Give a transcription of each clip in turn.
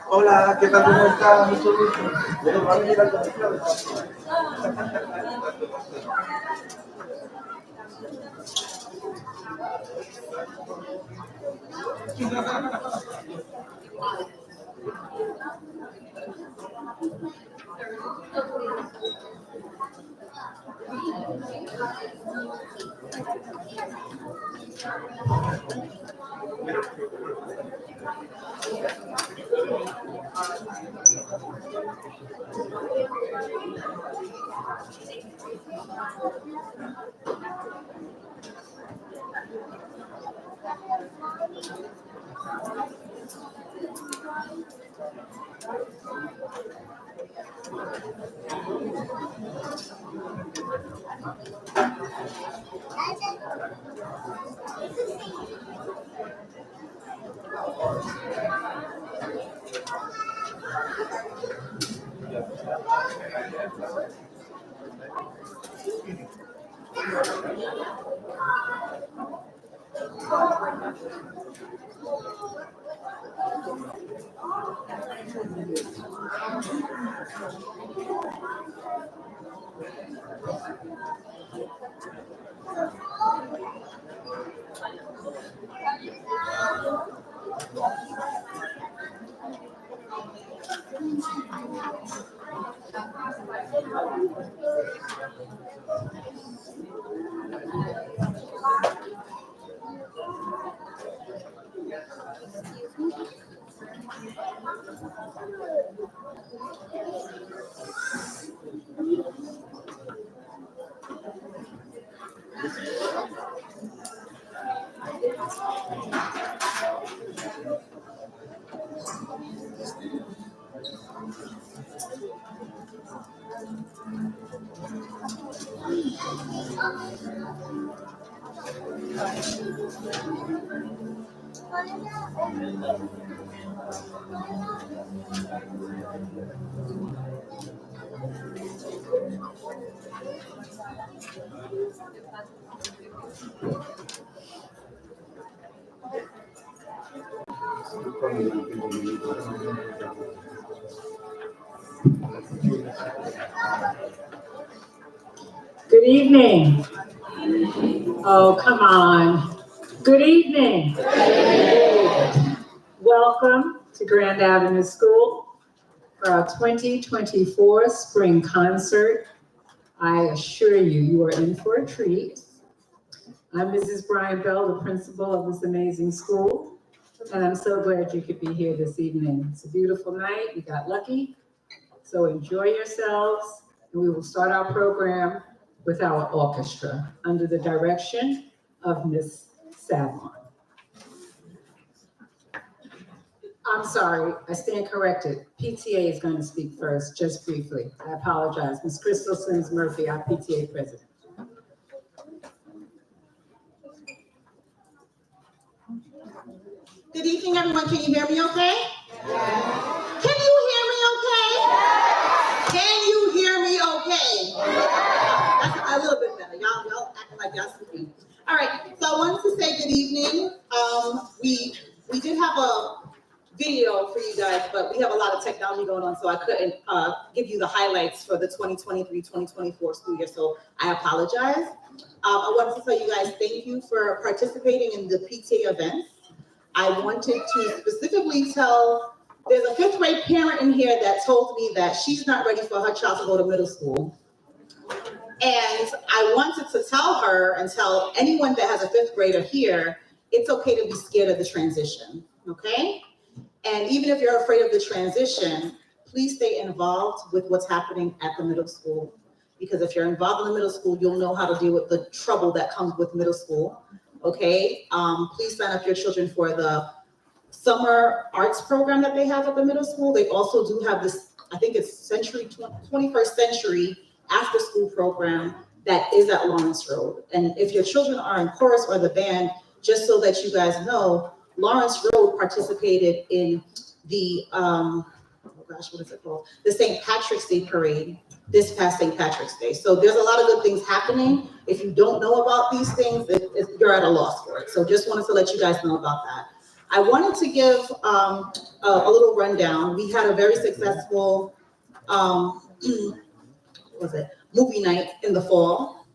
Hola, ¿qué tal? ¿Cómo está? Mucho gusto. ¿Ya va a venir al domicilio? Good evening. Oh, come on. Good evening. Welcome to Grand Avenue School for our 2024 spring concert. I assure you, you are in for a treat. I'm Mrs. Brian Bell, the principal of this amazing school, and I'm so glad you could be here this evening. It's a beautiful night. We got lucky, so enjoy yourselves, and we will start our program with our orchestra under the direction of Miss Savon. I'm sorry, I stand corrected. PTA is going to speak first, just briefly. I apologize. Ms. Crystal Sims Murphy, our PTA president. Good evening, everyone. Can you hear me okay? Can you hear me okay? Can you hear me okay? That's a little bit better. Y'all acting like y'all sleeping. All right, so I wanted to say good evening. We did have a video for you guys, but we have a lot of technology going on, so I couldn't give you the highlights for the 2023-2024 school year, so I apologize. I wanted to tell you guys thank you for participating in the PTA events. I wanted to specifically tell, there's a 5th grade parent in here that told me that she's not ready for her child to go to middle school. And I wanted to tell her and tell anyone that has a 5th grader here, it's okay to be scared of the transition, okay? And even if you're afraid of the transition, please stay involved with what's happening at the middle school. Because if you're involved in the middle school, you'll know how to deal with the trouble that comes with middle school. Okay, please sign up your children for the summer arts program that they have at the middle school. They also do have this, I think it's 21st century after school program that is at Lawrence Road. And if your children are in chorus or the band, just so that you guys know, Lawrence Road participated in the, oh gosh, what is it called? The St. Patrick's Day Parade this past St. Patrick's Day. So there's a lot of good things happening. If you don't know about these things, you're at a loss for it. So just wanted to let you guys know about that. I wanted to give a little rundown. We had a very successful, movie night in the fall.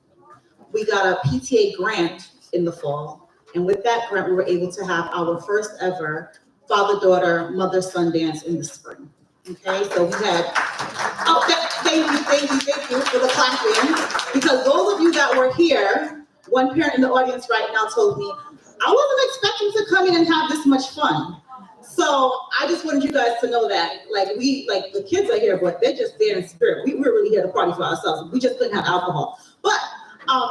We got a PTA grant in the fall. And with that grant, we were able to have our first ever father-daughter, mother-son dance in the spring. Okay, so we had, thank you for the clapping. Because those of you that were here, one parent in the audience right now told me, I wasn't expecting to come in and have this much fun. So I just wanted you guys to know that, the kids are here, but they're just there in spirit. We're really here to party for ourselves. We just couldn't have alcohol. But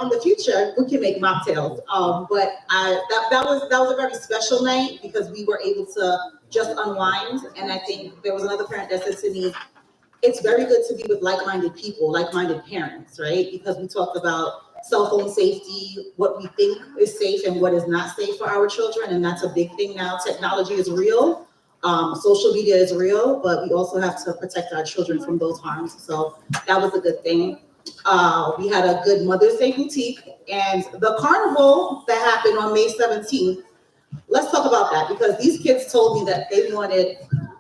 in the future, we can make mocktails. But that was a very special night because we were able to just unwind. And I think there was another parent that said to me, it's very good to be with like-minded people, like-minded parents, right? Because we talked about cell phone safety, what we think is safe and what is not safe for our children. And that's a big thing now. Technology is real. Social media is real, but we also have to protect our children from those harms. So that was a good thing. We had a good Mother's Day boutique, and the carnival that happened on May 17th. Let's talk about that, because these kids told me that they wanted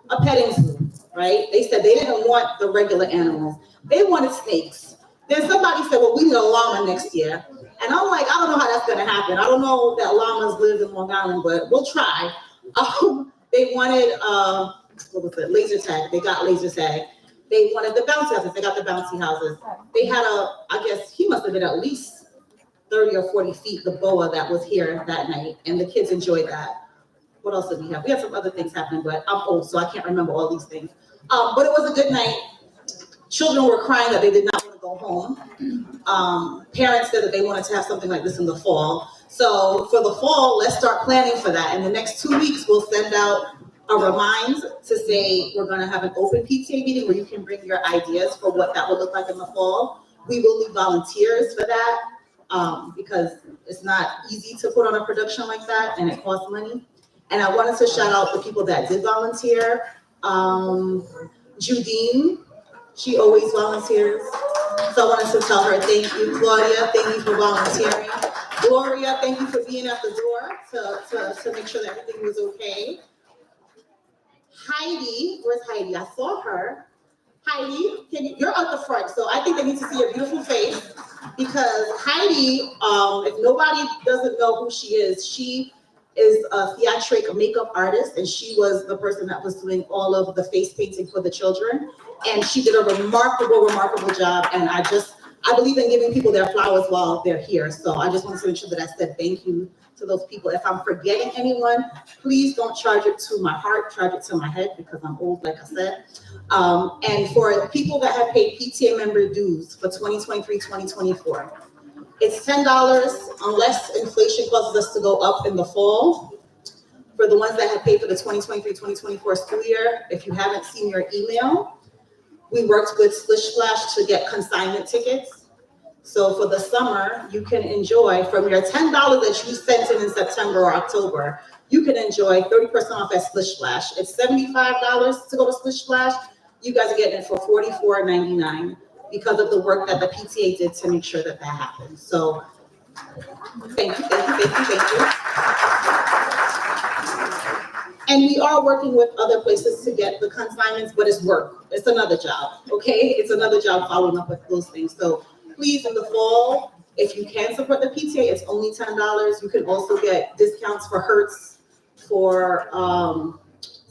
a petting zoo, right? They said they didn't want the regular animals. They wanted snakes. Then somebody said, well, we need a llama next year. And I'm like, I don't know how that's gonna happen. I don't know that llamas live in Long Island, but we'll try. They wanted, what was it, laser tag. They got laser tag. They wanted the bouncy houses. They got the bouncy houses. They had I guess he must have been at least 30 or 40 feet, the boa that was here that night, and the kids enjoyed that. What else did we have? We had some other things happening, but I'm old, so I can't remember all these things. But it was a good night. Children were crying that they did not want to go home. Parents said that they wanted to have something like this in the fall. So for the fall, let's start planning for that. In the next 2 weeks, we'll send out a remind to say we're going to have an open PTA meeting where you can bring your ideas for what that would look like in the fall. We will need volunteers for that because it's not easy to put on a production like that, and it costs money. And I wanted to shout out the people that did volunteer. Judine, she always volunteers. So I wanted to tell her thank you. Claudia, thank you for volunteering. Gloria, thank you for being at the door to make sure that everything was okay. Heidi, where's Heidi? I saw her. Heidi, you're at the front, so I think they need to see your beautiful face, because Heidi, if nobody doesn't know who she is a theatric makeup artist, and she was the person that was doing all of the face painting for the children, and she did a remarkable job, and I believe in giving people their flowers while they're here, so I just wanted to make sure that I said thank you to those people. If I'm forgetting anyone, please don't charge it to my heart, charge it to my head, because I'm old, like I said. And for people that have paid PTA member dues for 2023-2024, it's $10 unless inflation causes us to go up in the fall. For the ones that have paid for the 2023-2024 school year, if you haven't seen your email, we worked with Splish Splash to get consignment tickets. So for the summer, you can enjoy from your $10 that you sent in September or October, you can enjoy 30% off at Splish Splash. It's $75 to go to Splish Splash. You guys are getting it for $44.99 because of the work that the PTA did to make sure that that happened. So thank you. And we are working with other places to get the consignments, but it's work. It's another job, okay? It's another job following up with those things. So please, in the fall, if you can support the PTA, it's only $10. You can also get discounts for Hertz, for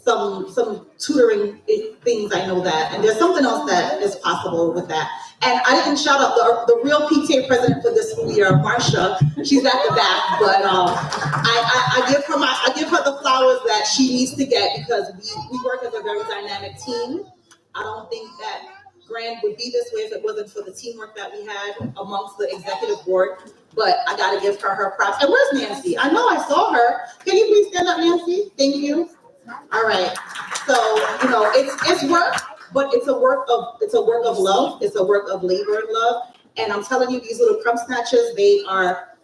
some tutoring things, I know that. And there's something else that is possible with that. And I didn't shout out the real PTA president for this school year, Marsha. She's at the back, but I give her the flowers that she needs to get, because we work as a very dynamic team. I don't think that Grand would be this way if it wasn't for the teamwork that we had amongst the executive board. But I got to give her props. And where's Nancy? I know I saw her. Can you please stand up, Nancy? Thank you. All right. So it's work, but it's a work of love. It's a work of labor and love. And I'm telling you, these little crumb snatchers, they are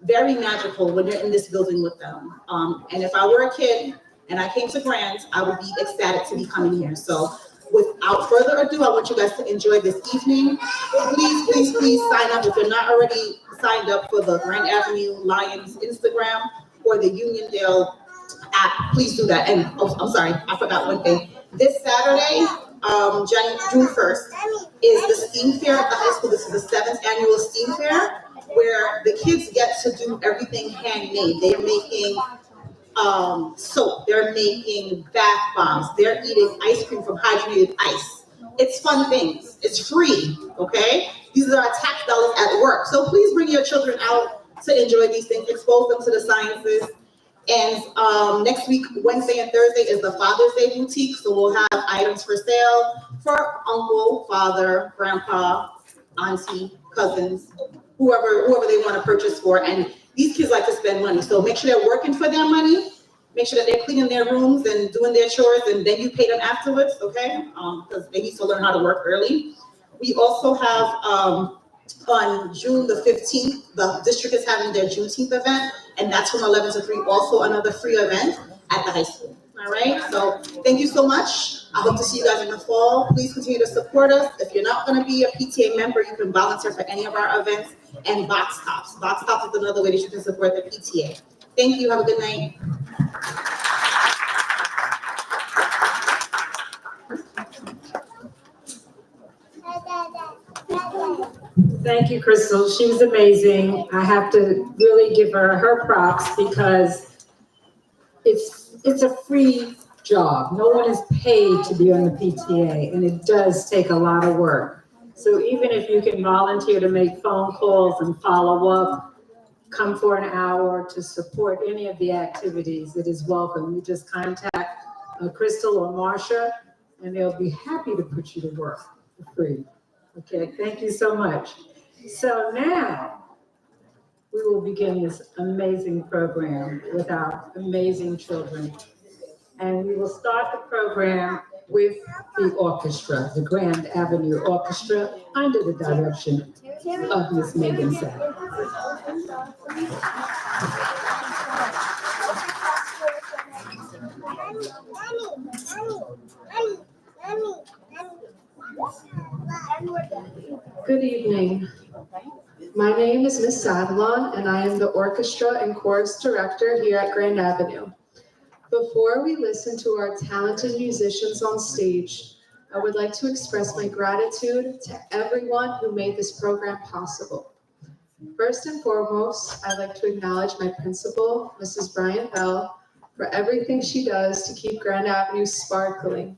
very magical when you're in this building with them. And if I were a kid and I came to Grand, I would be ecstatic to be coming here. So without further ado, I want you guys to enjoy this evening. Please sign up if you're not already signed up for the Grand Avenue Lions Instagram or the Uniondale app. Please do that. And I'm sorry, I forgot one thing. This Saturday, June 1st, is the STEAM Fair at the high school. This is the 7th annual STEAM Fair, where the kids get to do everything handmade. They're making soap, they're making bath bombs, they're eating ice cream from hydrogenated ice. It's fun things. It's free, okay? These are our tax dollars at work. So please bring your children out to enjoy these things, expose them to the sciences. And next week, Wednesday and Thursday, is the Father's Day boutique. So we'll have items for sale for uncle, father, grandpa, auntie, cousins, whoever they want to purchase for. And these kids like to spend money. So make sure they're working for their money. Make sure that they're cleaning their rooms and doing their chores, and then you pay them afterwards, okay? Because they need to learn how to work early. We also have on June the 15th, the district is having their Juneteenth event, and that's from 11 to 3, also another free event at the high school, All right, so thank you so much. I hope to see you guys in the fall. Please continue to support us. If you're not going to be a PTA member, you can volunteer for any of our events and box tops. Box tops is another way that you can support the PTA. Thank you. Have a good night. Thank you, Crystal. She was amazing. I have to really give her props because it's a free job. No one is paid to be on the PTA, and it does take a lot of work. So even if you can volunteer to make phone calls and follow up, come for an hour to support any of the activities, it is welcome. You just contact Crystal or Marsha, and they'll be happy to put you to work for free. Okay, thank you so much. So now we will begin this amazing program with our amazing children. And we will start the program with the orchestra, the Grand Avenue Orchestra, under the direction of Miss Megan Sapp. Good evening. My name is Ms. Sadlon, and I am the orchestra and chorus director here at Grand Avenue. Before we listen to our talented musicians on stage, I would like to express my gratitude to everyone who made this program possible. First and foremost, I'd like to acknowledge my principal, Mrs. Bryant Bell, for everything she does to keep Grand Avenue sparkling.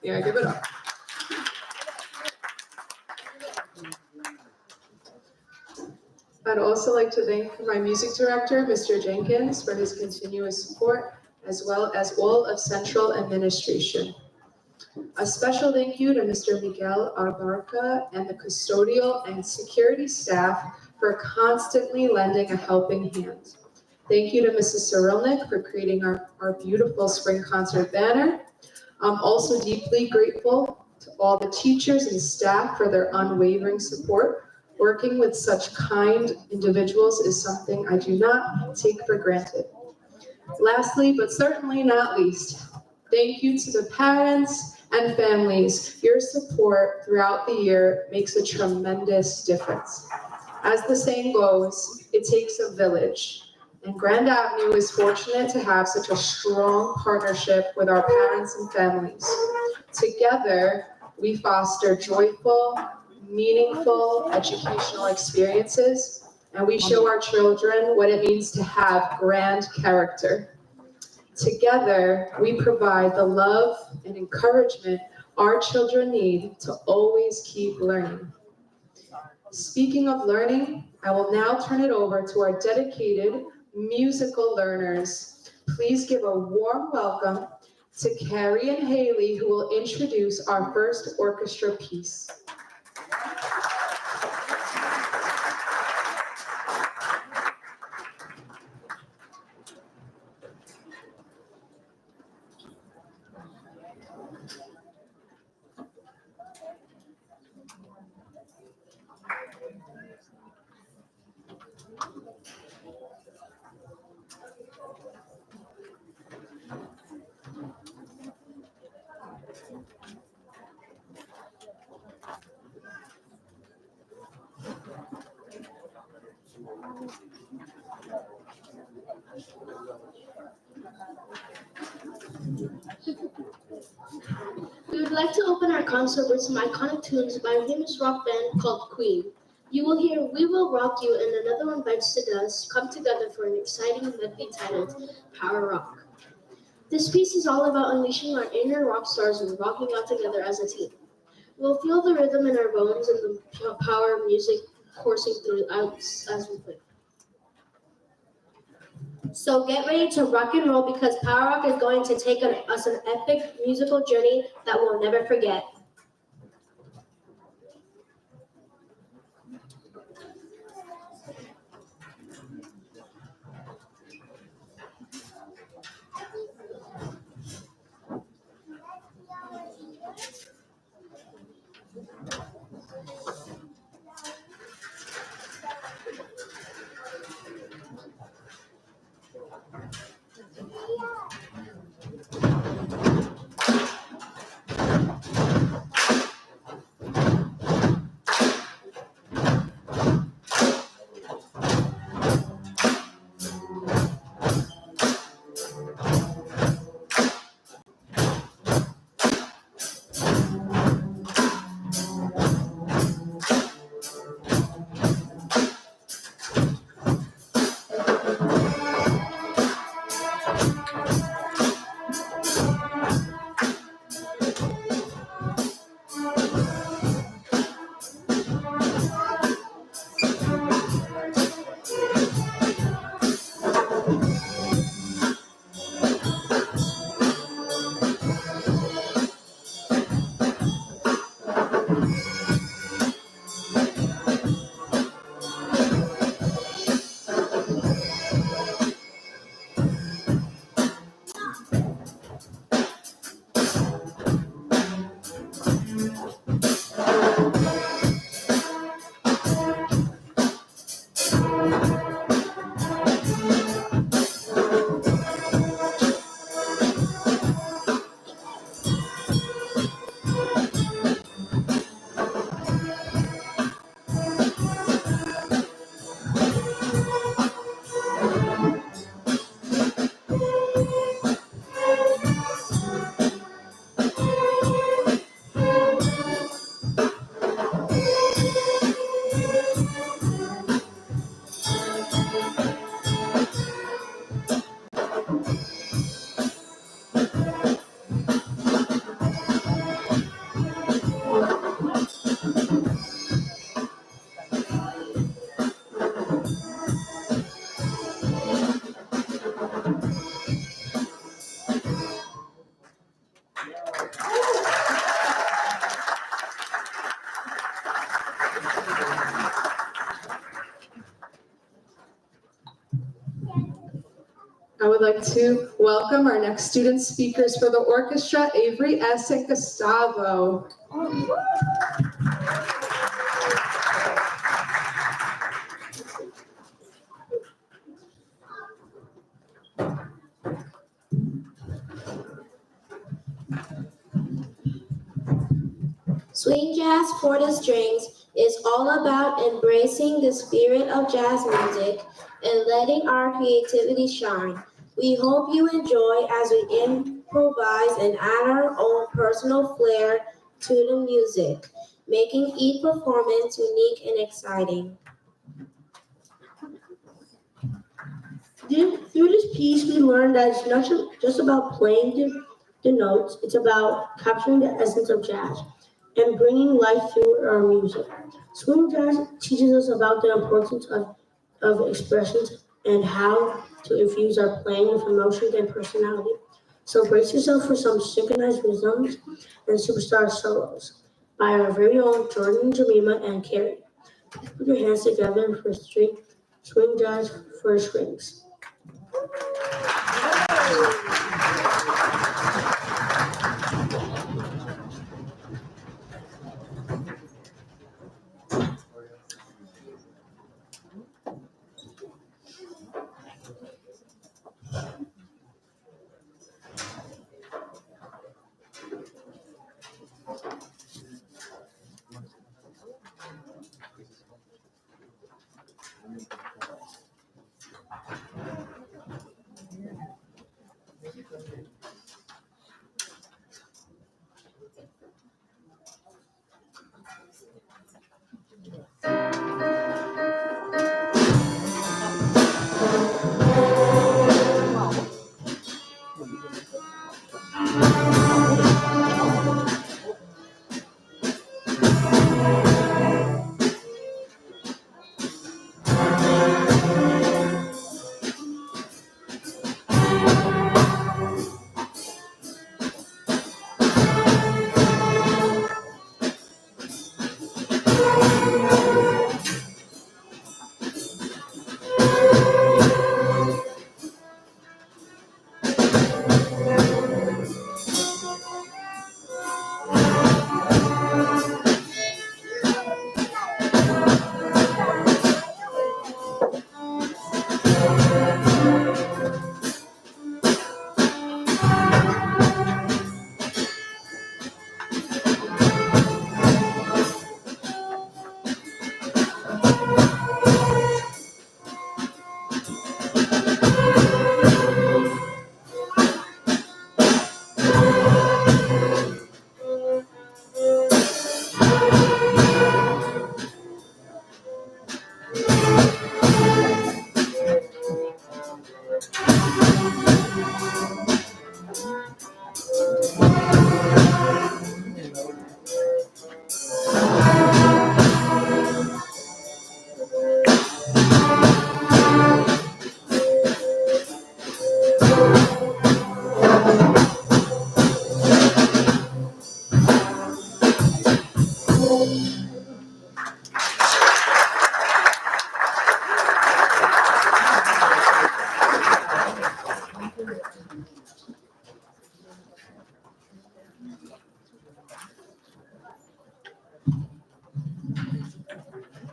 Yeah, give it up. I'd also like to thank my music director, Mr. Jenkins, for his continuous support, as well as all of Central Administration. A special thank you to Mr. Miguel Abarca and the custodial and security staff for constantly lending a helping hand. Thank you to Mrs. Cyrilnik for creating our beautiful spring concert banner. I'm also deeply grateful to all the teachers and staff for their unwavering support. Working with such kind individuals is something I do not take for granted. Lastly, but certainly not least, thank you to the parents and families. Your support throughout the year makes a tremendous difference. As the saying goes, it takes a village. And Grand Avenue is fortunate to have such a strong partnership with our parents and families. Together, we foster joyful, meaningful educational experiences, and we show our children what it means to have grand character. Together, we provide the love and encouragement our children need to always keep learning. Speaking of learning, I will now turn it over to our dedicated musical learners. Please give a warm welcome to Carrie and Haley, who will introduce our first orchestra piece. We would like to open our concert with some iconic tunes by a famous rock band called Queen. You will hear We Will Rock You and Another One Bites the Dust come together for an exciting medley titled Power Rock. This piece is all about unleashing our inner rock stars and rocking out together as a team. We'll feel the rhythm in our bones and the power of music coursing through us as we play. So get ready to rock and roll because Power Rock is going to take us an epic musical journey that we'll never forget. I would like to welcome our next student speakers for the orchestra, Avery S. and Gustavo. Swing Jazz for the Strings is all about embracing the spirit of jazz music and letting our creativity shine. We hope you enjoy as we improvise and add our own personal flair to the music, making each performance unique and exciting. Through this piece, we learned that it's not just about playing the notes, it's about capturing the essence of jazz and bringing life through our music. Swing jazz teaches us about the importance of expressions and how to infuse our playing with emotion and personality. So brace yourself for some synchronized rhythms and superstar solos by our very own Jordan, Jemima, and Carrie. Put your hands together for swing jazz for strings.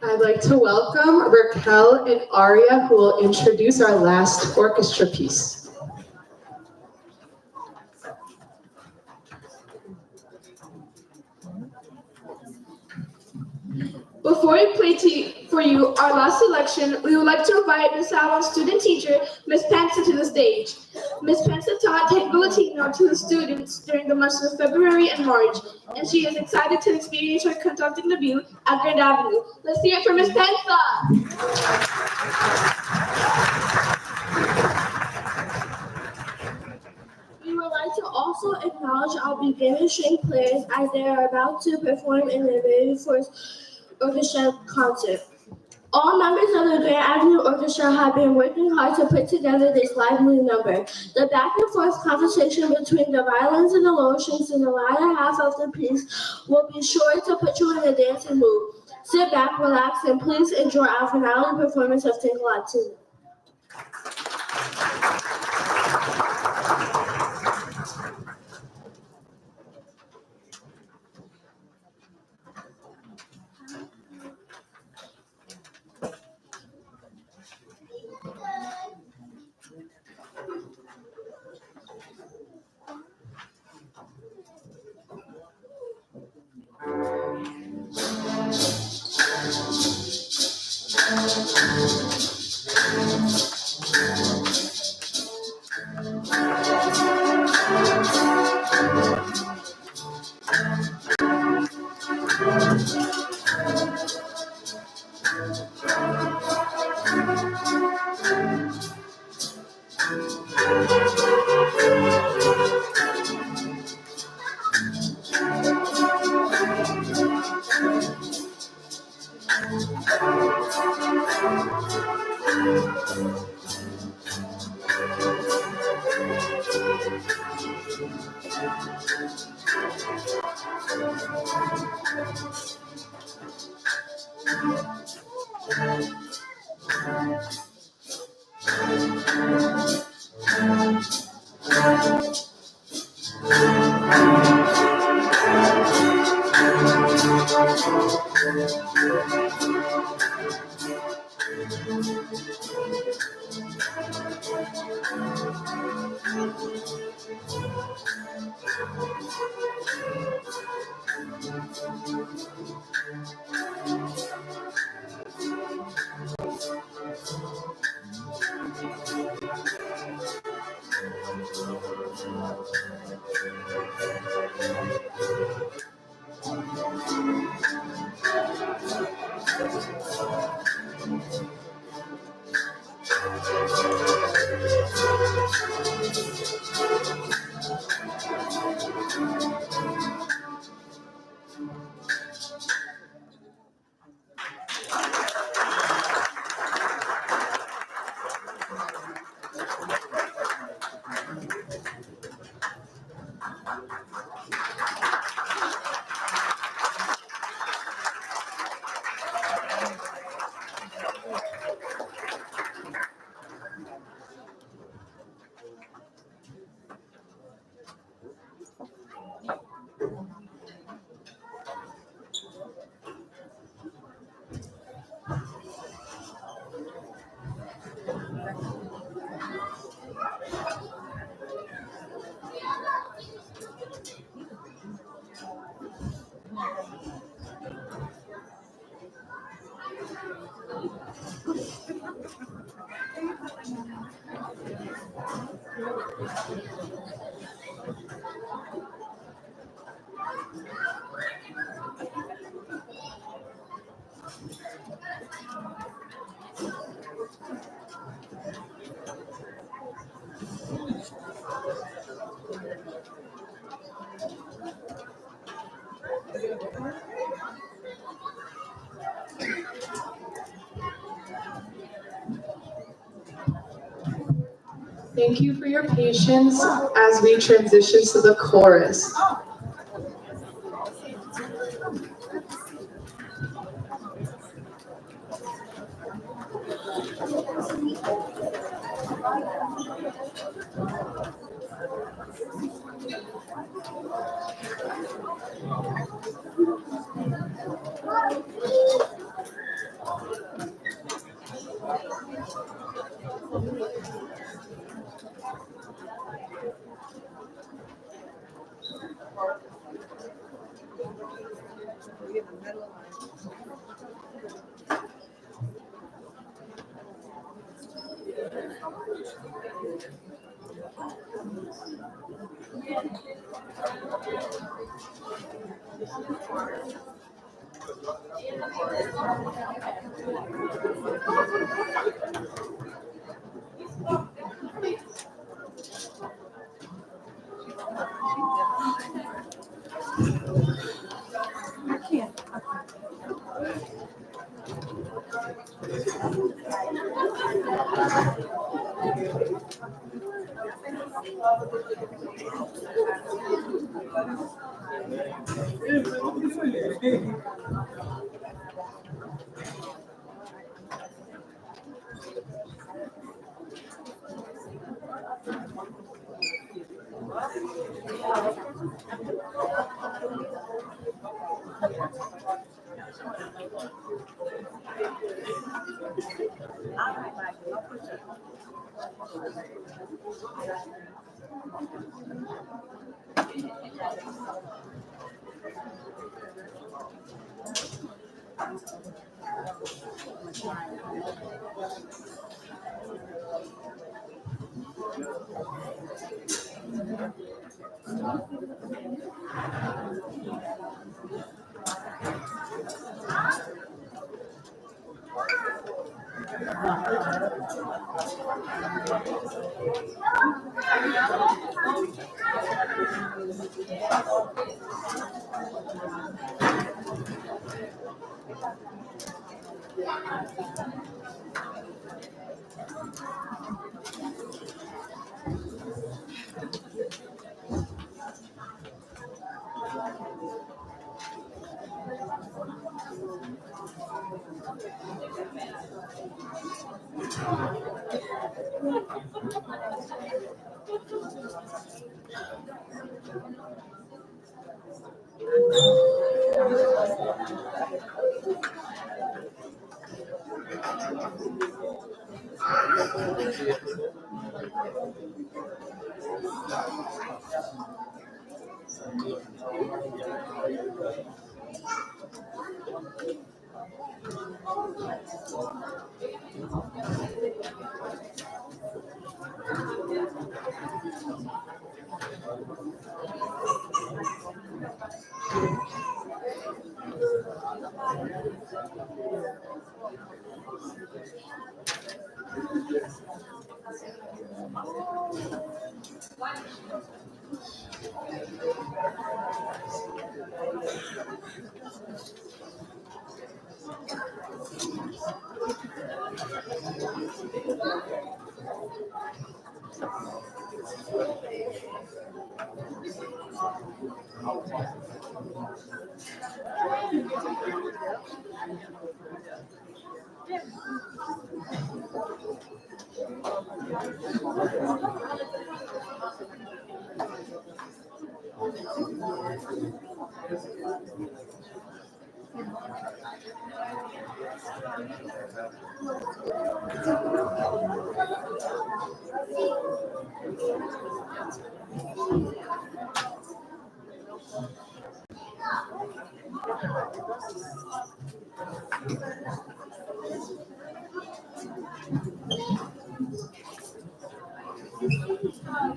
I'd like to welcome Raquel and Aria, who will introduce our last orchestra piece. Before we play for you our last selection, we would like to invite Miss Allen's student teacher, Miss Pensa, to the stage. Miss Pensa taught Tango Latino to the students during the months of February and March, and she is excited to experience her conducting debut at Grand Avenue. Let's hear it for Miss Pensa. We would like to also acknowledge our beginning string players as they are about to perform in the very first orchestra concert. All members of the Grand Avenue Orchestra have been working hard to put together this lively number. The back and forth conversation between the violins and the lower strings in the latter half of the piece will be sure to put you in a dancing mood. Sit back, relax, and please enjoy our finale performance of Tango Latino. Thank you for your patience as we transition to the chorus.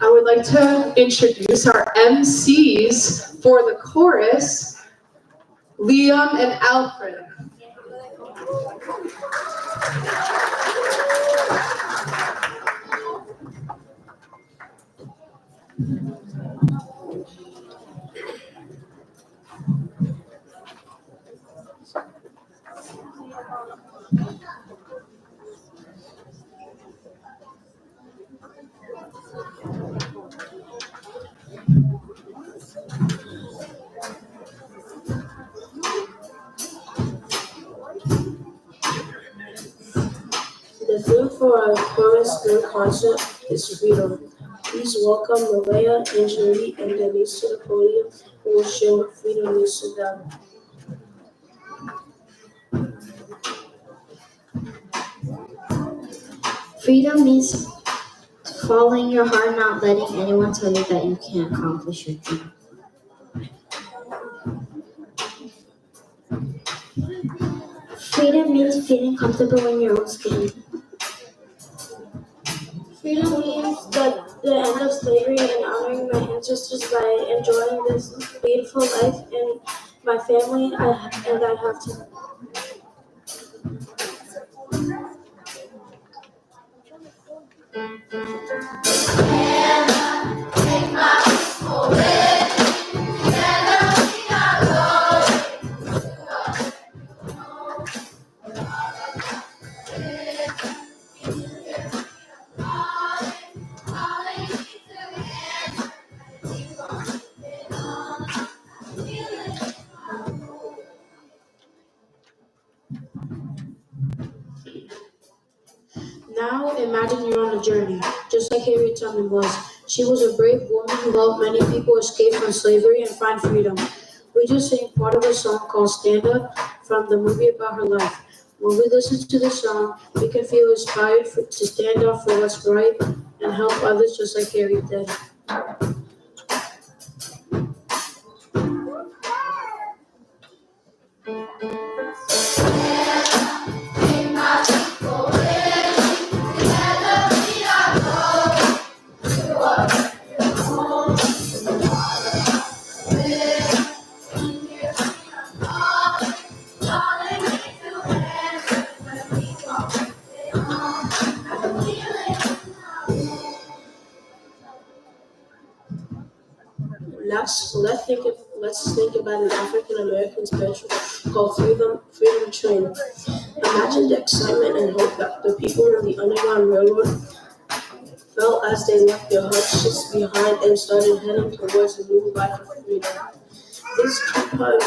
I would like to introduce our MCs for the chorus, Liam and Alfred. The theme for our chorus spring concert is freedom. Please welcome Malaya, Angelie, and Denise to the podium who will share what freedom means to them. Freedom means following your heart, not letting anyone tell you that you can't accomplish your dream. Freedom means feeling comfortable in your own skin. Freedom means the end of slavery and honoring my ancestors by enjoying this beautiful life and my family I have to. Now imagine you're on a journey, just like Harriet Tubman was. She was a brave woman who helped many people escape from slavery and find freedom. We just sang part of a song called Stand Up from the movie about her life. When we listen to the song, we can feel inspired to stand up for what's right and help others just like Harriet did. Take my people Let's think about an African American spiritual called Freedom Train. Imagine the excitement and hope that the people on the Underground Railroad felt as they left their hardships behind and started heading towards a new life of freedom. This two-part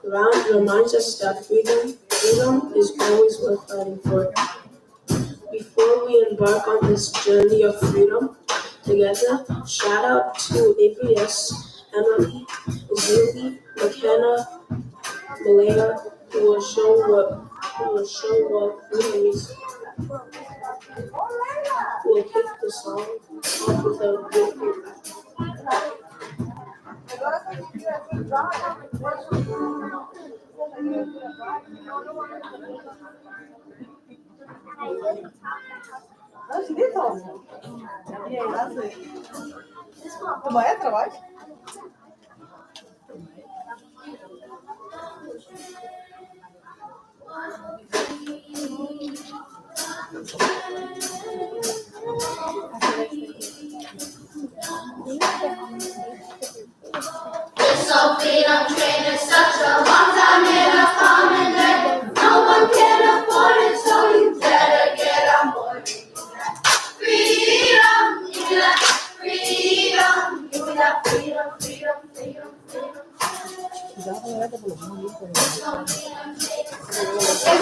round reminds us that freedom is always worth fighting for. Before we embark on this journey of freedom together, shout out to Avery S., Emily, Zuby, McKenna, Malaya, who will show what freedom is. We'll kick the song off with a beautiful So freedom train is such a long time in a common day. No one can afford it, so you better get on board. Freedom, give me that freedom, give me that freedom, freedom, freedom, freedom. It's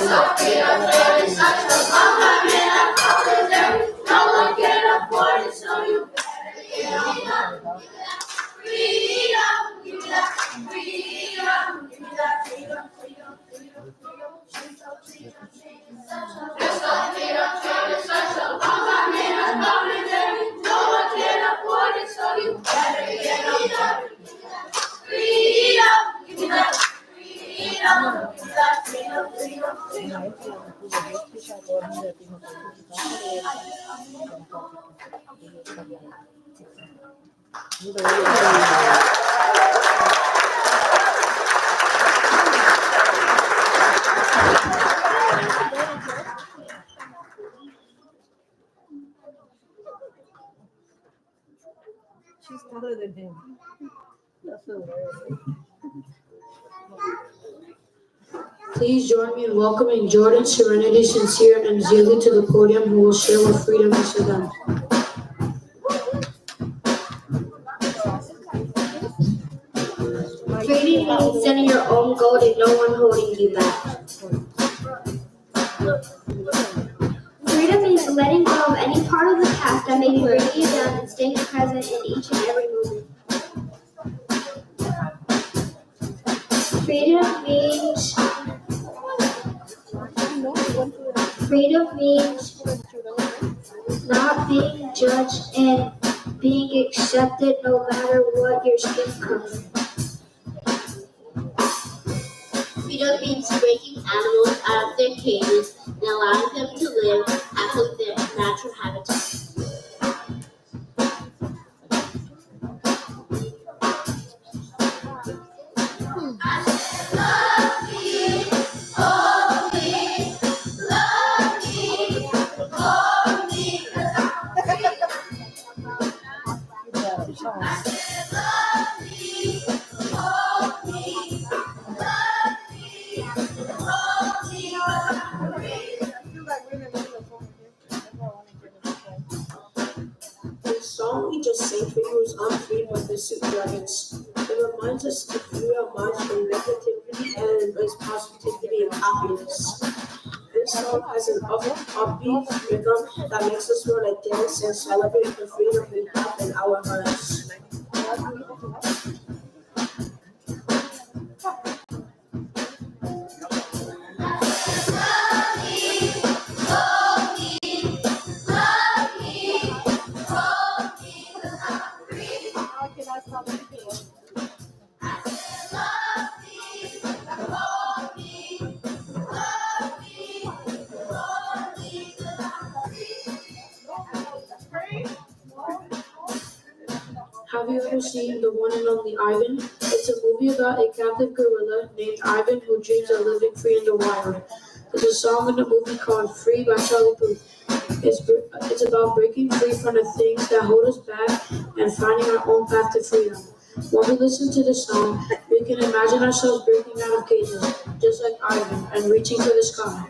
so freedom train is such a long time in a common day. No one can afford it, so you better get on board. Freedom, give me that freedom, give me that freedom, freedom, freedom, freedom. There's no freedom train is such a long time in a common day. No one can afford it, so you better get on board. Freedom, give me that freedom, give me that freedom, freedom, freedom. She's taller than him. That's hilarious. Please join me in welcoming Jordan, Serenity, Sincere, and Zelie to the podium, who will share what freedom is to them. Freedom means setting your own goal and no one holding you back. Freedom means letting go of any part of the past that may be bringing you down and staying present in each and every moment. Freedom means not being judged and being accepted no matter what your skin color. Freedom means breaking animals out of their cages and allowing them to live out of their natural habitat. The song we just sang for you is Unfreed by the Soup Dragons. It reminds us to free our minds from negativity and embrace positivity and happiness. This song has an upbeat rhythm that makes us want to dance and celebrate the freedom we have in our hearts. Have you ever seen The One and Only Ivan? It's a movie about a captive gorilla named Ivan who dreams of living free in the wild. There's a song in the movie called Free by Charlie Puth. It's about breaking free from the things that hold us back and finding our own path to freedom. When we listen to this song, we can imagine ourselves breaking out of cages, just like Ivan, and reaching for the sky.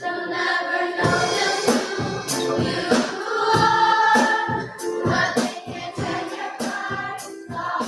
They'll never know just who you are, but they can tell your life apart.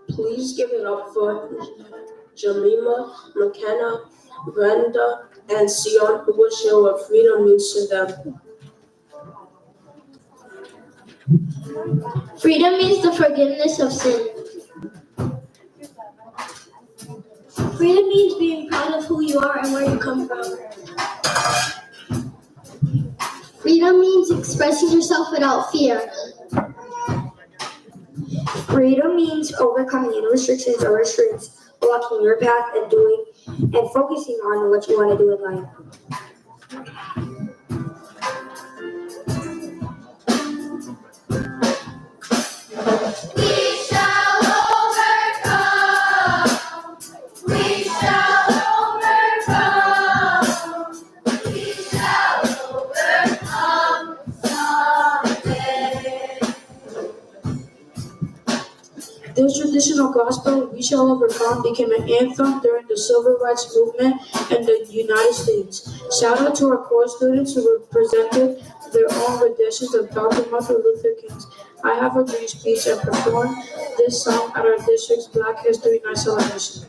Please give it up for Jalima, McKenna, Brenda, and Sion, who will share what freedom means to them. Freedom means the forgiveness of sin. Freedom means being proud of who you are and where you come from. Freedom means expressing yourself without fear. Freedom means overcoming any restrictions or restraints, walking your path and focusing on what you want to do in life. national gospel, We Shall Overcome, became an anthem during the civil rights movement in the United States. Shout out to our core students who represented their own renditions of Dr. Martin Luther King's I Have a Dream speech and performed this song at our district's Black History Night celebration.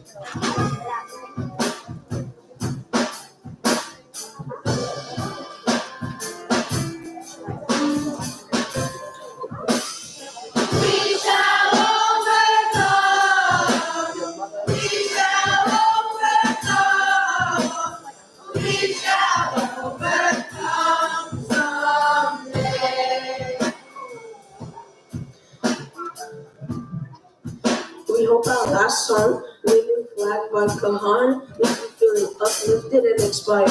We hope our last song, Waving Flag by Kahan, leaves you feeling uplifted and inspired.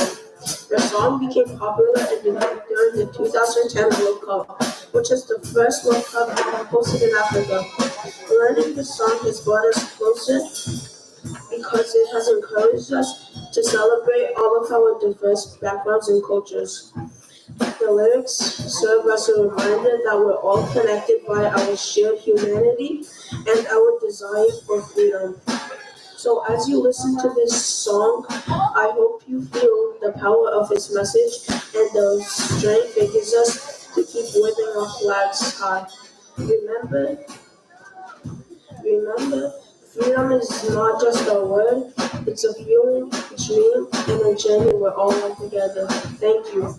The song became popular during the 2010 World Cup, which is the first World Cup hosted in Africa. Learning the song has brought us closer because it has encouraged us to celebrate all of our diverse backgrounds and cultures. The lyrics serve as a reminder that we're all connected by our shared humanity and our desire for freedom. So as you listen to this song, I hope you feel the power of its message and the strength it gives us to keep waving our flags high. Remember, freedom is not just a word, it's a feeling, dream, and a journey we're all on together. Thank you.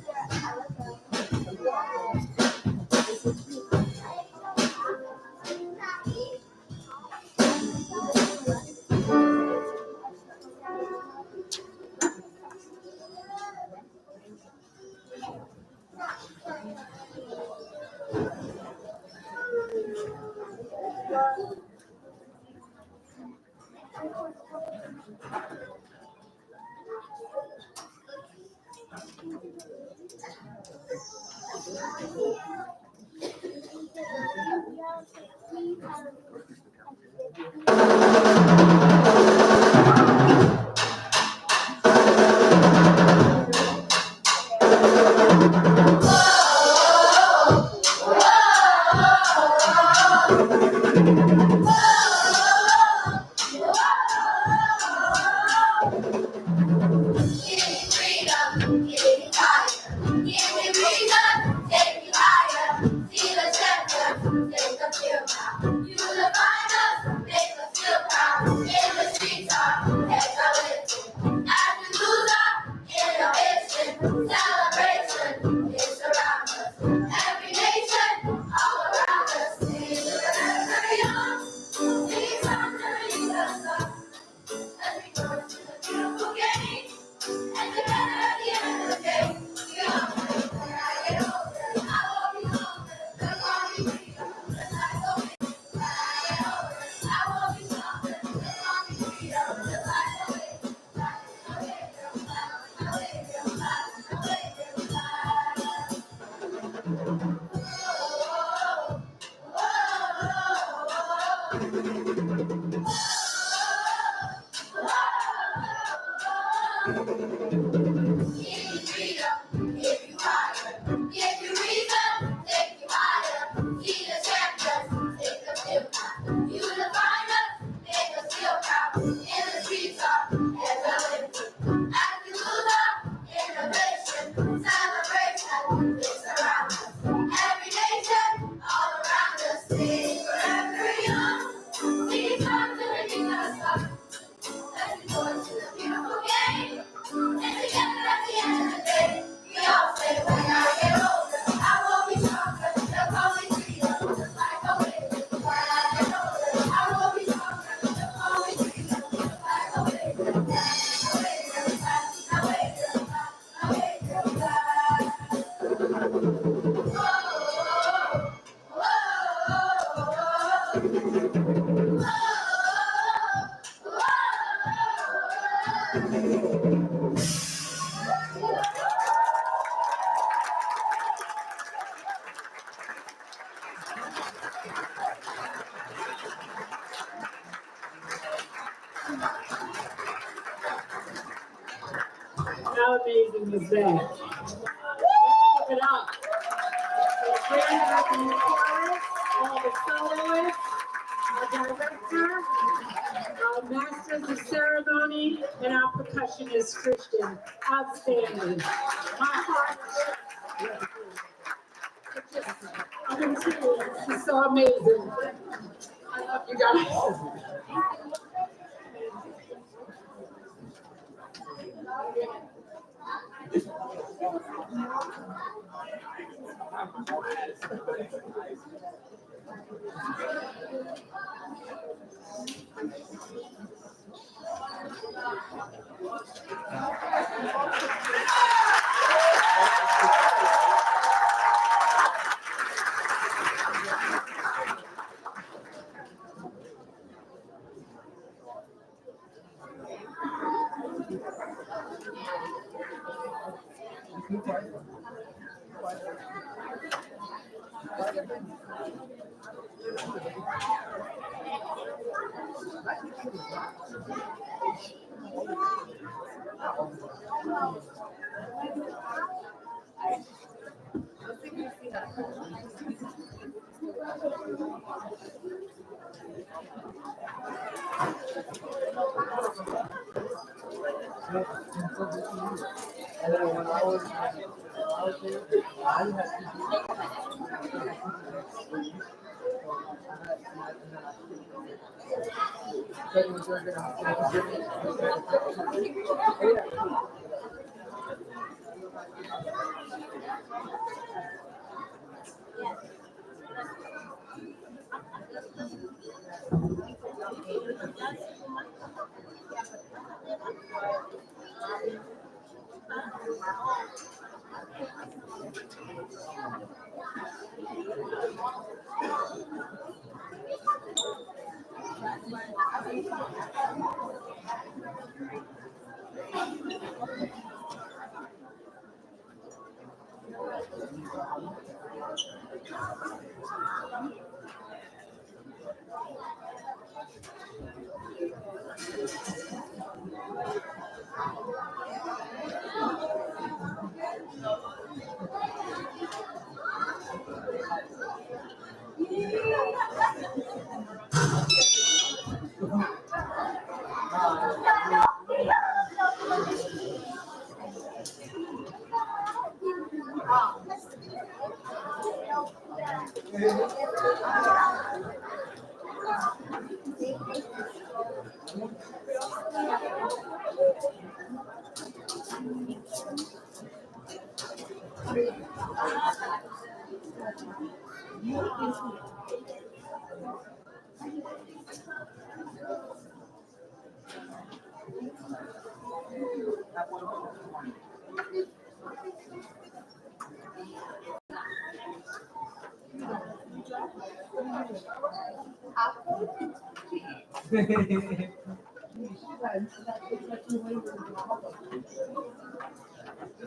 How amazing is that? Give it up. So Grand Avenue Chorus, all the soloists, our director, was the ceremony, and our percussionist Christian, outstanding. My heart, I'm in tears. It's so amazing. I love you guys. And then when I was there, I had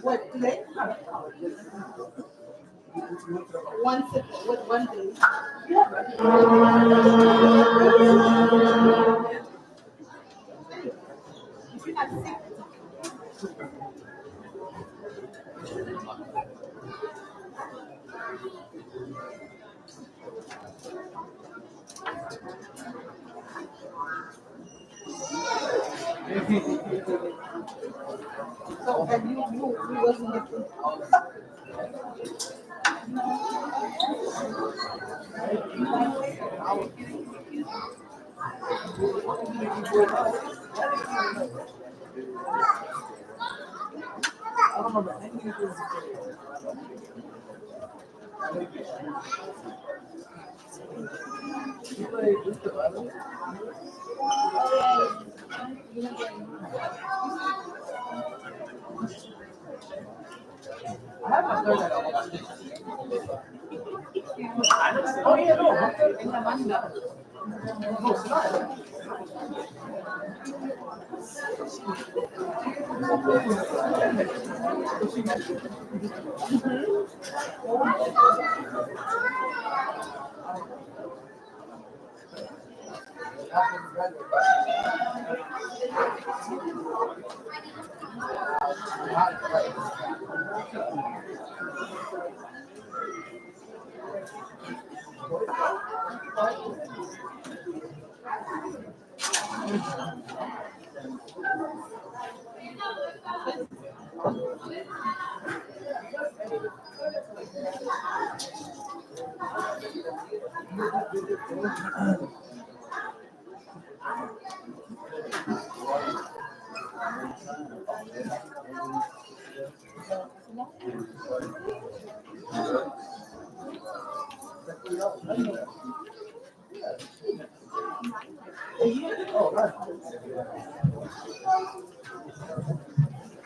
What today? One sip, what one day? If you're not sick. So, and you wasn't looking. I don't remember anything to do with you played just the level. I have my third album. Oh yeah, no. No, it's not.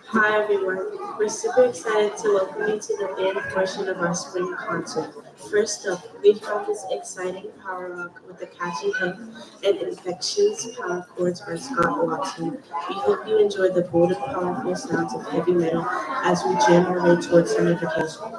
Hi everyone, we're super excited to welcome you to the band portion of our spring concert. First up, we found this exciting power rock with a catchy hook and infectious power chords by Scott Watson. We hope you enjoy the bold and powerful sounds of heavy metal as we jam our way towards unification.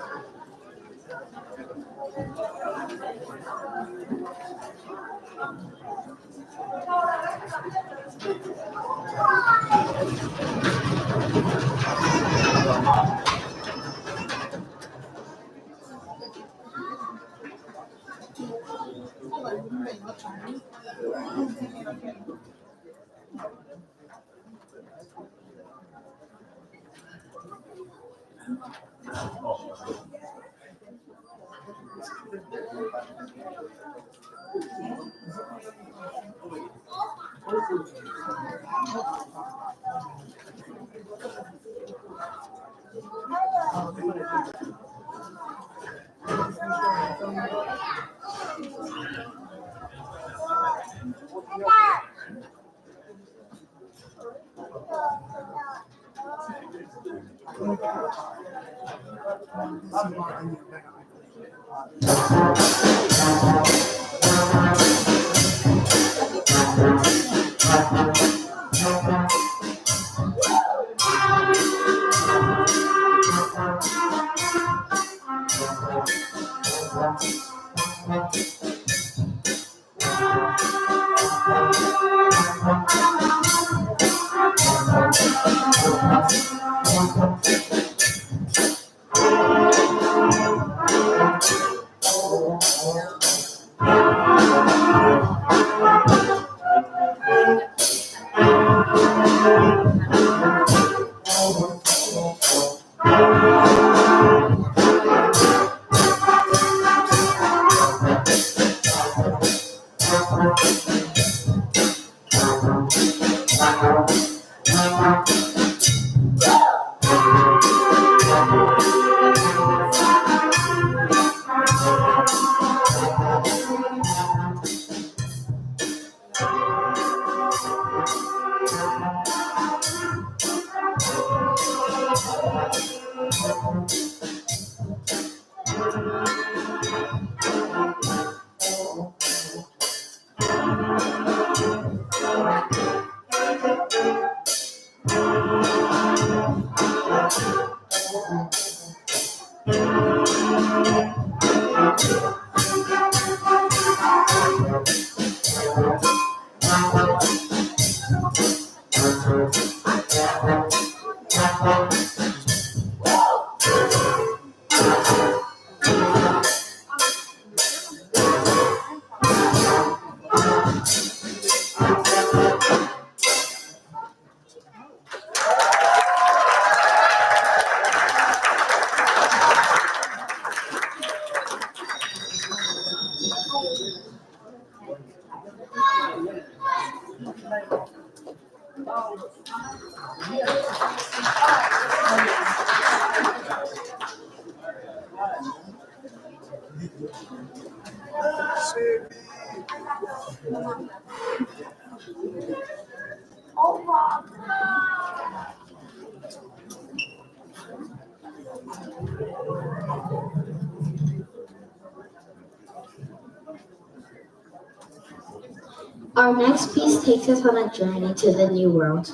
Our next piece takes us on a journey to the New World.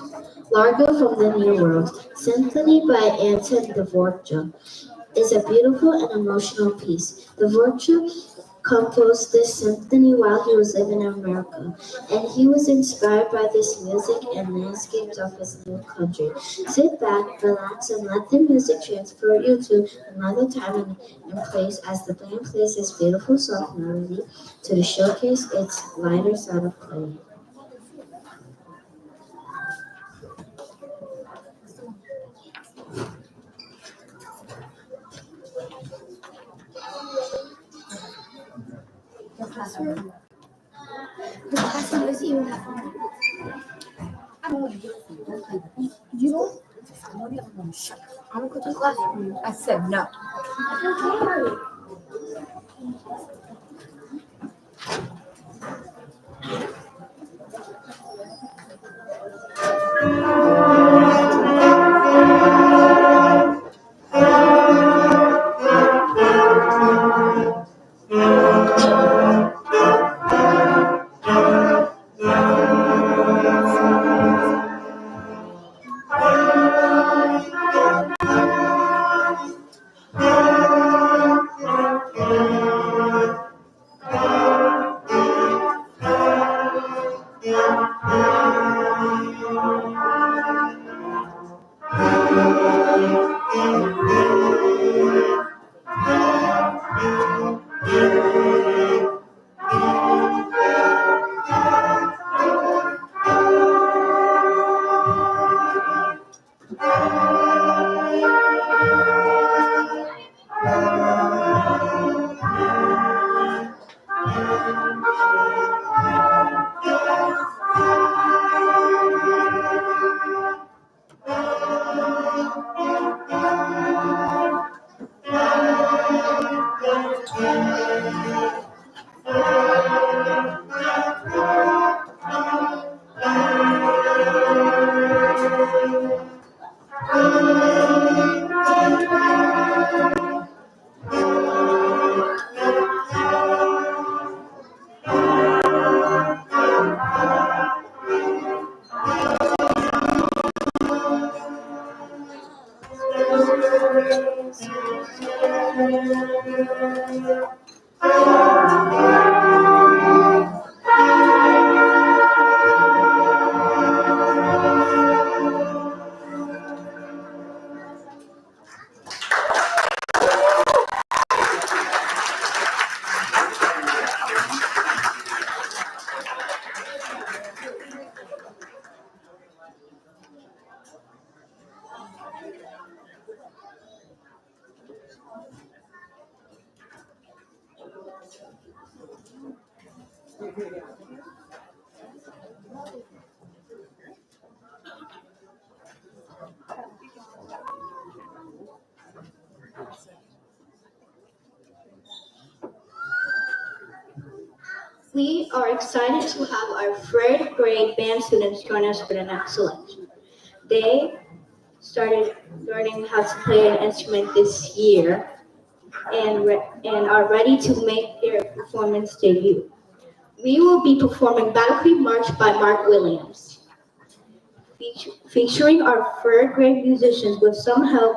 Largo from the New World, Symphony by Anton Dvorak, is a beautiful and emotional piece. Dvorak composed this symphony while he was living in America, and he was inspired by this music and landscapes of his new country. Sit back, relax, and let the music transport you to another time and place as the band plays this beautiful soft melody to showcase its lighter side of playing. classroom? The classroom is even that fun. You know? I'm gonna go to the classroom. I said no. We are excited to have our third grade band students join us for the next selection. They started learning how to play an instrument this year and are ready to make their performance debut. We will be performing Battle Creek March by Mark Williams, featuring our third grade musicians with some help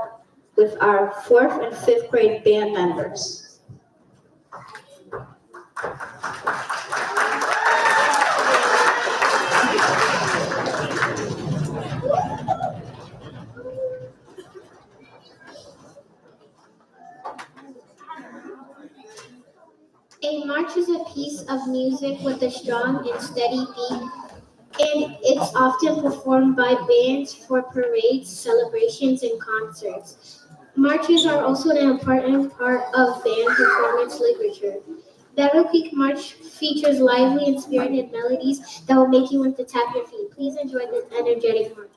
with our fourth and fifth grade band members. A march is a piece of music with a strong and steady beat, and it's often performed by bands for parades, celebrations, and concerts. Marches are also an important part of band performance literature. Battle Creek March features lively and spirited melodies that will make you want to tap your feet. Please enjoy this energetic march.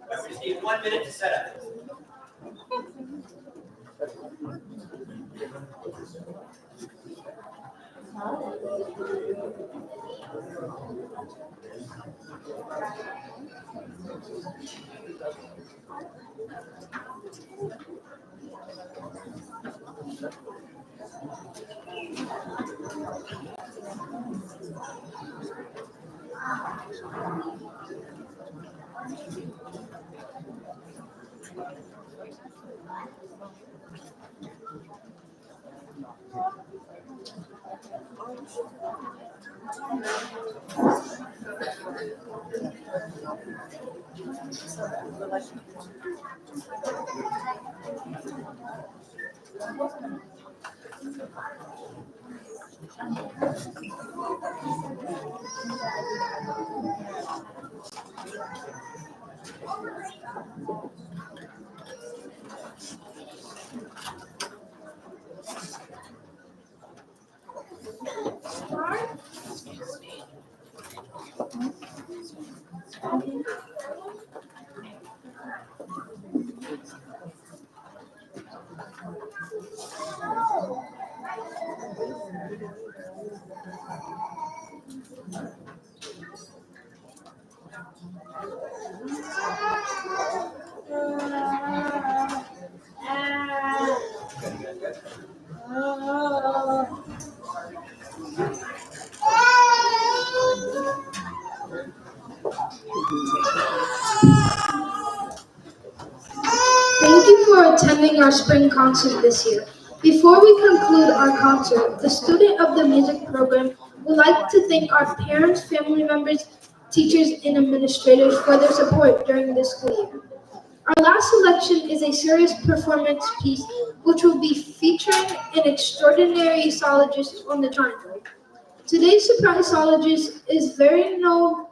We just need 1 minute to set up. Thank you for attending our spring concert this year. Before we conclude our concert, the student of the music program would like to thank our parents, family members, teachers, and administrators for their support during this school year. Our last selection is a serious performance piece which will be featuring an extraordinary sologist on the triangle. Today's surprise sologist is very known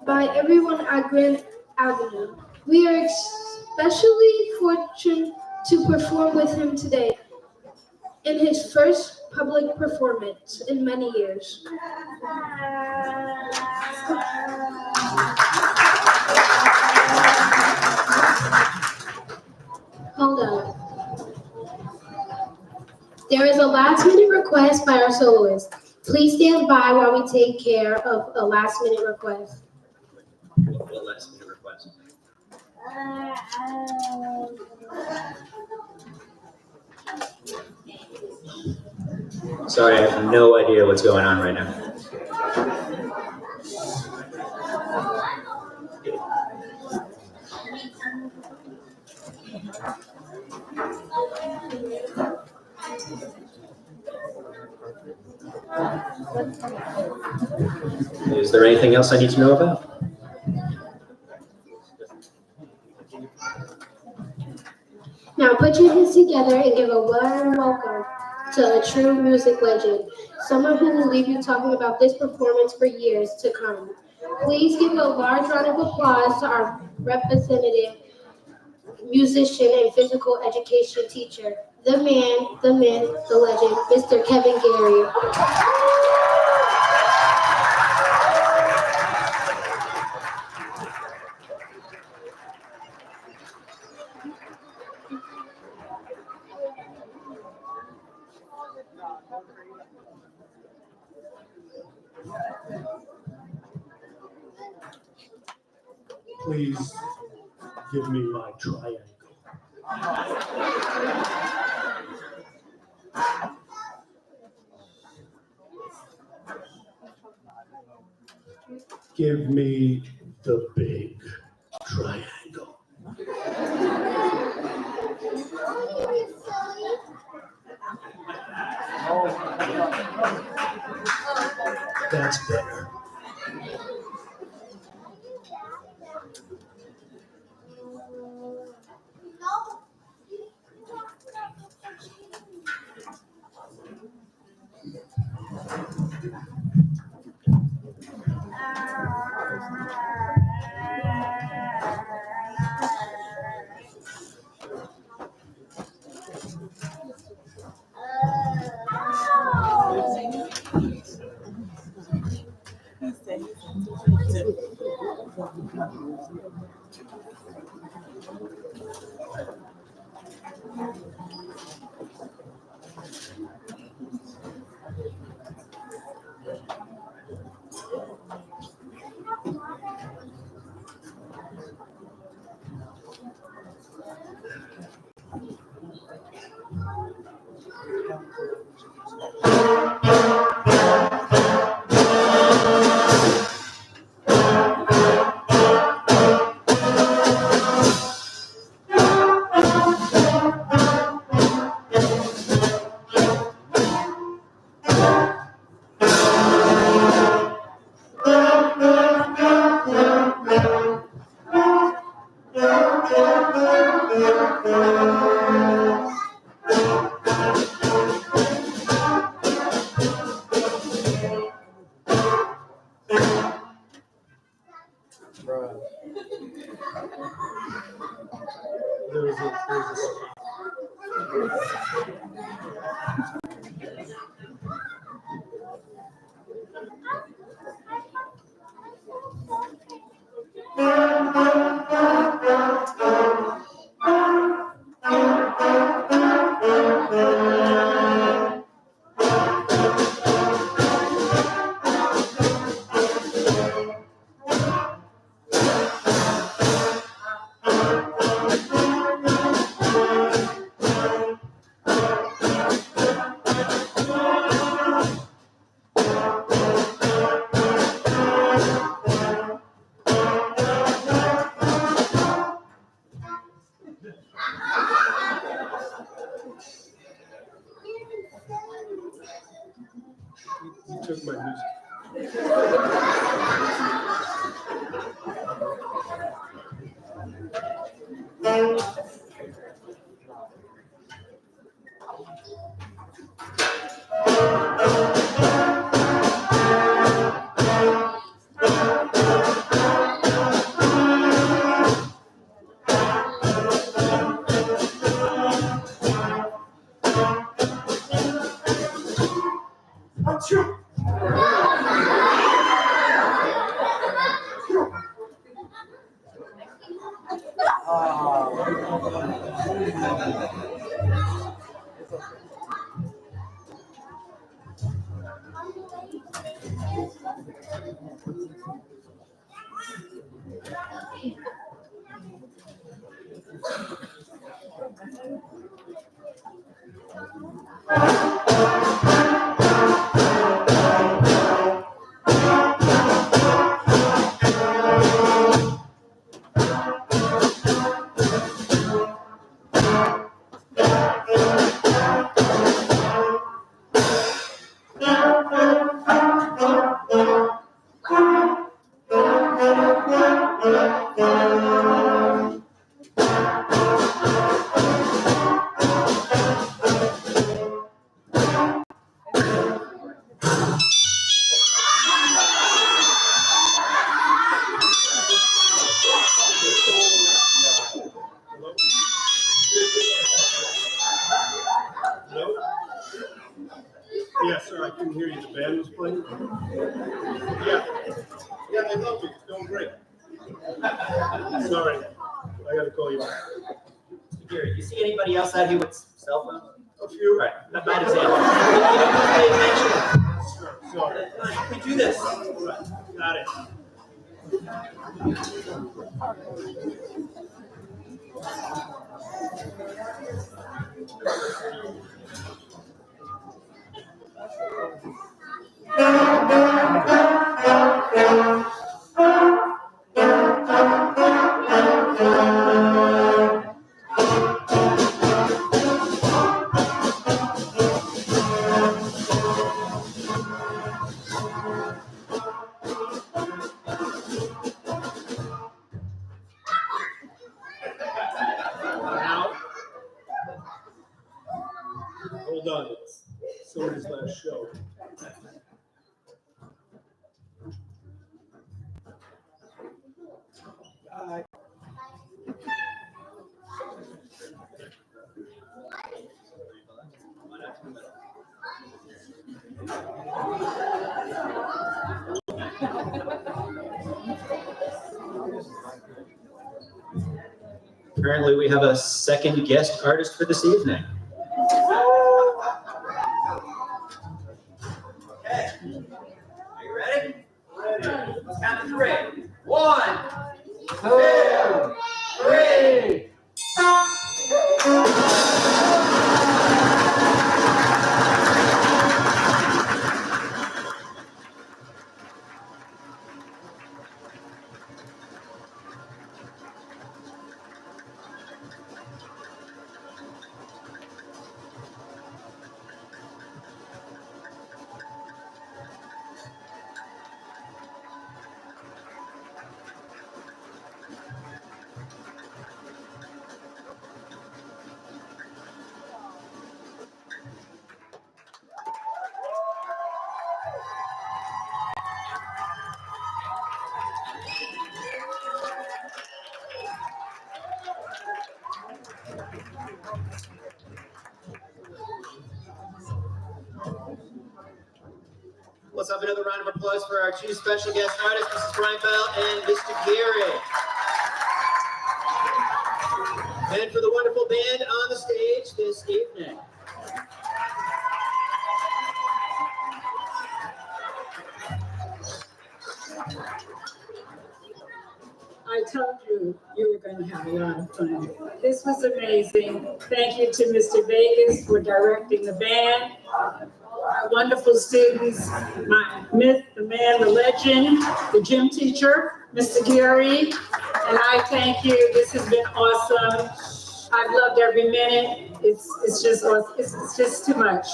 by everyone at Grand Avenue. We are especially fortunate to perform with him today in his first public performance in many years. Hold on. There is a last-minute request by our soloist. Please stand by while we take care of a last-minute request. What last minute request? Sorry, I have no idea what's going on right now. Is there anything else I need to know about? Now put your hands together and give a warm welcome to a true music legend, someone who will leave you talking about this performance for years to come. Please give a large round of applause to our representative musician and physical education teacher, the man, the myth, the legend, Mr. Kevin Gary. Please give me my triangle. Give me the big triangle. That's better. You took my music. Hello? Yes, sir, I couldn't hear you. The band was playing? Yeah. Yeah, they love me. It's going great. Sorry. I gotta call you back. Mr. Geary, you see anybody else out here with cell phones? A few. Right, not bad example. You don't pay attention. Sure, sorry. How can we do this? All right, got it. Now, hold on, it's somebody's last show. Bye. Apparently, we have a second guest artist for this evening. Okay. Are you ready? Ready. Let's count to 3. 1, 2, 3. Let's have another round of applause for our 2 special guest artists, Mrs. Reinfeld and Mr. Geary. And for the wonderful band on the stage this evening. I told you you were going to have a lot of fun. This was amazing. Thank you to Mr. Vegas for directing the band. Our wonderful students, my myth, the man, the legend, the gym teacher, Mr. Geary. And I thank you. This has been awesome. I've loved every minute. It's just too much.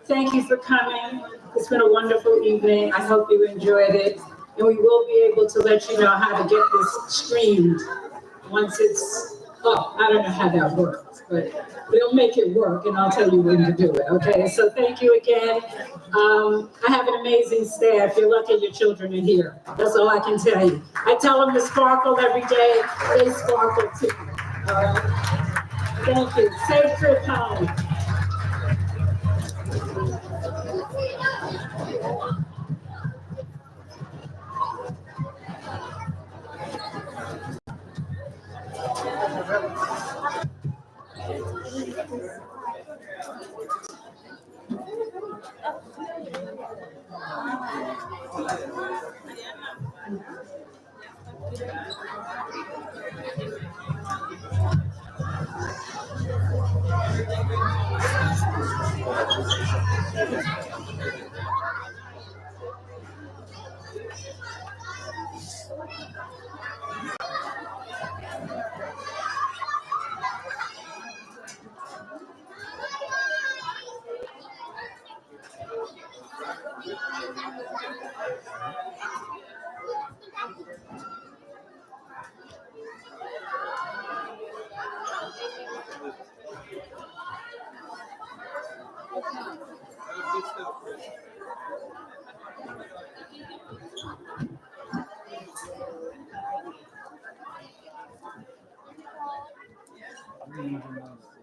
Thank you for coming. It's been a wonderful evening. I hope you enjoyed it. And we will be able to let you know how to get this streamed once it's up. I don't know how that works, but we'll make it work and I'll tell you when to do it, okay? So thank you again. I have an amazing staff. You're lucky your children are here. That's all I can tell you. I tell them to sparkle every day. They sparkle too. All right? Thank you. Safe trip home. Mm-hmm.